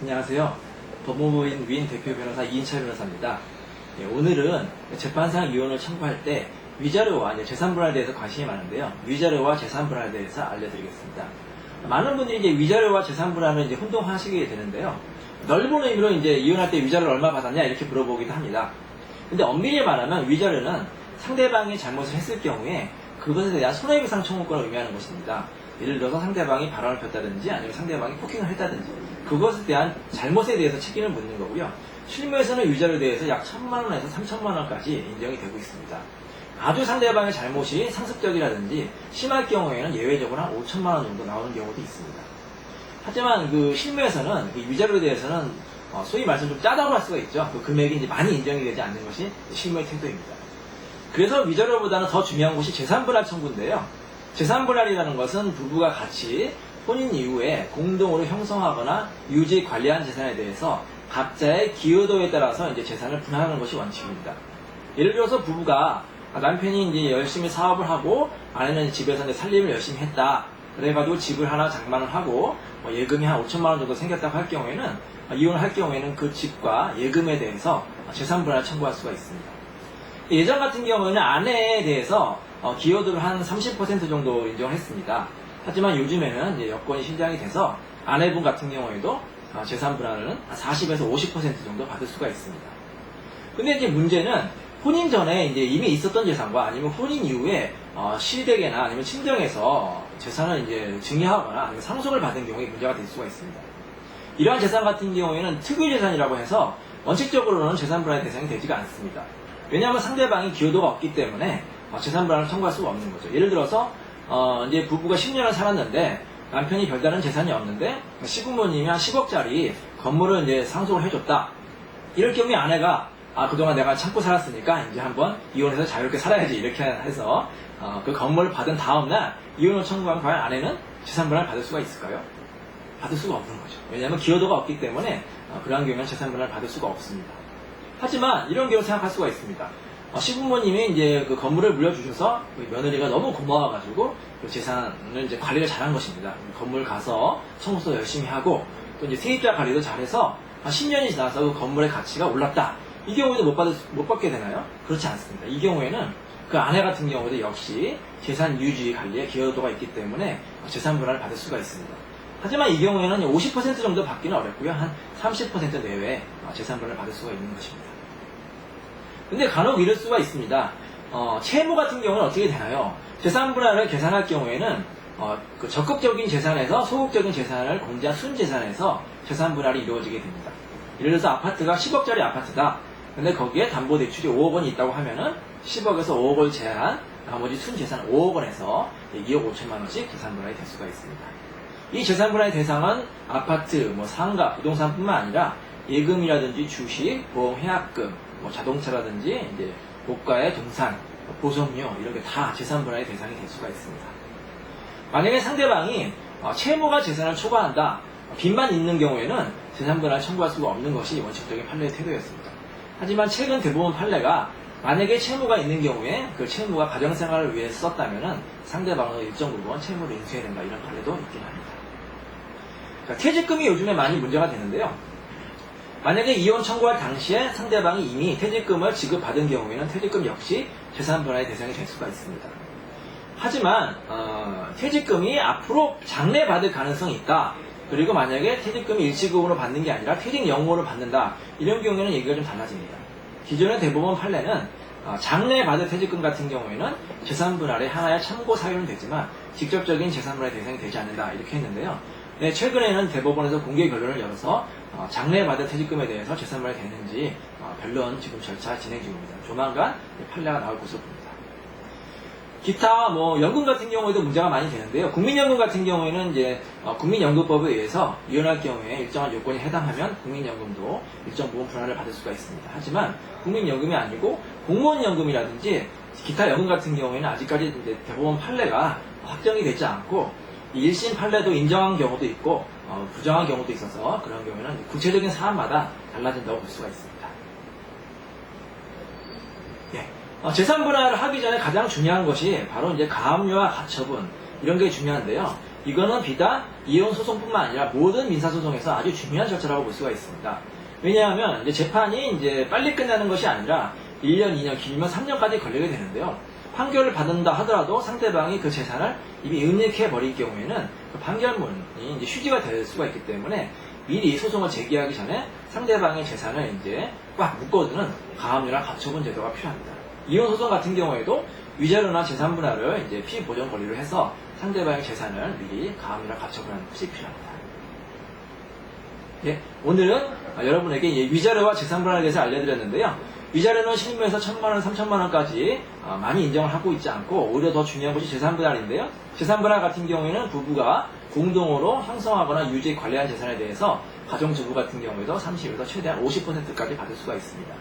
안녕하세요. 법무부인 위인 대표 변호사 이인철 변호사입니다. 오늘은 재판상 이혼을 청구할 때 위자료와 재산분할에 대해서 관심이 많은데요. 위자료와 재산분할에 대해서 알려드리겠습니다. 많은 분들이 위자료와 재산분할을 혼동하시게 되는데요. 넓은 의미로 이혼할 때 위자료를 얼마 받았냐 이렇게 물어보기도 합니다. 근데 엄밀히 말하면 위자료는 상대방이 잘못을 했을 경우에 그것에 대한 손해배상 청구권을 의미하는 것입니다. 예를 들어서 상대방이 발언을 폈다든지 아니면 상대방이 폭행을 했다든지 그것에 대한 잘못에 대해서 책임을 묻는 거고요. 실무에서는 위자료에 대해서 약 1,000만원에서 3,000만원까지 인정이 되고 있습니다. 아주 상대방의 잘못이 상습적이라든지 심할 경우에는 예외적으로 한 5,000만원 정도 나오는 경우도 있습니다. 하지만 실무에서는 위자료에 대해서는 소위 말해서 좀 짜다고 할 수가 있죠. 그 금액이 많이 인정이 되지 않는 것이 실무의 태도입니다. 그래서 위자료보다는 더 중요한 것이 재산분할 청구인데요. 재산분할이라는 것은 부부가 같이 혼인 이후에 공동으로 형성하거나 유지 관리한 재산에 대해서 각자의 기여도에 따라서 재산을 분할하는 것이 원칙입니다. 예를 들어서 부부가 남편이 열심히 사업을 하고 아내는 집에서 살림을 열심히 했다. 그래가지고 집을 하나 장만을 하고 예금이 한 5,000만 원 정도 생겼다고 할 경우에는 이혼을 할 경우에는 그 집과 예금에 대해서 재산분할을 청구할 수가 있습니다. 예전 같은 경우에는 아내에 대해서 기여도를 한 30% 정도 인정을 했습니다. 하지만 요즘에는 여건이 신장이 돼서 아내분 같은 경우에도 재산분할은 40에서 50% 정도 받을 수가 있습니다. 근데 문제는 혼인 전에 이미 있었던 재산과 아니면 혼인 이후에 시댁이나 아니면 친정에서 재산을 증여하거나 아니면 상속을 받은 경우에 문제가 될 수가 있습니다. 이러한 재산 같은 경우에는 특유재산이라고 해서 원칙적으로는 재산분할의 대상이 되지가 않습니다. 왜냐하면 상대방이 기여도가 없기 때문에 재산분할을 청구할 수가 없는 거죠. 예를 들어서 부부가 10년을 살았는데 남편이 별다른 재산이 없는데 시부모님이 한 10억짜리 건물을 상속을 해줬다. 이럴 경우에 아내가 그동안 내가 참고 살았으니까 이제 한번 이혼해서 자유롭게 살아야지 이렇게 해서 그 건물을 받은 다음날 이혼을 청구하면 과연 아내는 재산분할을 받을 수가 있을까요? 받을 수가 없는 거죠. 왜냐하면 기여도가 없기 때문에 그러한 경우에는 재산분할을 받을 수가 없습니다. 하지만 이런 경우 생각할 수가 있습니다. 시부모님이 그 건물을 물려주셔서 며느리가 너무 고마워가지고 그 재산을 관리를 잘한 것입니다. 건물 가서 청소 열심히 하고 또 세입자 관리도 잘해서 한 10년이 지나서 그 건물의 가치가 올랐다. 이 경우에도 못 받게 되나요? 그렇지 않습니다. 이 경우에는 그 아내 같은 경우도 역시 재산 유지 관리에 기여도가 있기 때문에 재산분할을 받을 수가 있습니다. 하지만 이 경우에는 50% 정도 받기는 어렵고요. 한 30% 내외 재산분할을 받을 수가 있는 것입니다. 근데 간혹 이럴 수가 있습니다. 채무 같은 경우는 어떻게 되나요? 재산분할을 계산할 경우에는 그 적극적인 재산에서 소극적인 재산을 공제한 순재산에서 재산분할이 이루어지게 됩니다. 예를 들어서 아파트가 10억짜리 아파트다. 근데 거기에 담보대출이 5억 원이 있다고 하면은 10억에서 5억 원을 제한 나머지 순재산 5억 원에서 2억 5천만 원씩 재산분할이 될 수가 있습니다. 이 재산분할의 대상은 아파트, 상가, 부동산뿐만 아니라 예금이라든지 주식, 보험, 해약금, 자동차라든지 고가의 동산, 보석료 이렇게 다 재산분할의 대상이 될 수가 있습니다. 만약에 상대방이 채무가 재산을 초과한다, 빚만 있는 경우에는 재산분할을 청구할 수가 없는 것이 원칙적인 판례의 태도였습니다. 하지만 최근 대부분 판례가 만약에 채무가 있는 경우에 그 채무가 가정생활을 위해서 썼다면 상대방은 일정 부분 채무를 인수해야 된다 이런 판례도 있긴 합니다. 퇴직금이 요즘에 많이 문제가 되는데요. 만약에 이혼 청구할 당시에 상대방이 이미 퇴직금을 지급받은 경우에는 퇴직금 역시 재산분할의 대상이 될 수가 있습니다. 하지만 퇴직금이 앞으로 장래받을 가능성이 있다. 그리고 만약에 퇴직금이 일시금으로 받는 게 아니라 퇴직연금으로 받는다. 이런 경우에는 얘기가 좀 달라집니다. 기존의 대법원 판례는 장래받을 퇴직금 같은 경우에는 재산분할의 하나의 참고 사유는 되지만 직접적인 재산분할의 대상이 되지 않는다. 이렇게 했는데요. 네, 최근에는 대법원에서 공개 결론을 열어서 장래받을 퇴직금에 대해서 재산분할이 되는지 변론 지금 절차 진행 중입니다. 조만간 판례가 나올 것으로 봅니다. 기타 연금 같은 경우에도 문제가 많이 되는데요. 국민연금 같은 경우에는 국민연금법에 의해서 이혼할 경우에 일정한 요건이 해당하면 국민연금도 일정 부분 분할을 받을 수가 있습니다. 하지만 국민연금이 아니고 공무원연금이라든지 기타 연금 같은 경우에는 아직까지 대법원 판례가 확정이 되지 않고 1심 판례도 인정한 경우도 있고 부정한 경우도 있어서 그런 경우에는 구체적인 사안마다 달라진다고 볼 수가 있습니다. 재산분할을 하기 전에 가장 중요한 것이 바로 가압류와 가처분 이런 게 중요한데요. 이거는 비단 이혼 소송뿐만 아니라 모든 민사소송에서 아주 중요한 절차라고 볼 수가 있습니다. 왜냐하면 이제 재판이 이제 빨리 끝나는 것이 아니라 1년, 2년, 길면 3년까지 걸리게 되는데요. 판결을 받는다 하더라도 상대방이 그 재산을 이미 은닉해 버릴 경우에는 그 판결문이 이제 휴지가 될 수가 있기 때문에 미리 소송을 제기하기 전에 상대방의 재산을 이제 꽉 묶어두는 가압류나 가처분 제도가 필요합니다. 이혼 소송 같은 경우에도 위자료나 재산 분할을 이제 피보전 권리로 해서 상대방의 재산을 미리 가압류나 가처분하는 것이 필요합니다. 예, 오늘은 여러분에게 위자료와 재산 분할에 대해서 알려드렸는데요. 위자료는 실무에서 1,000만원, 3,000만원까지 많이 인정을 하고 있지 않고 오히려 더 중요한 것이 재산 분할인데요. 재산 분할 같은 경우에는 부부가 공동으로 형성하거나 유지 관리한 재산에 대해서 가정주부 같은 경우에도 30에서 최대한 50%까지 받을 수가 있습니다.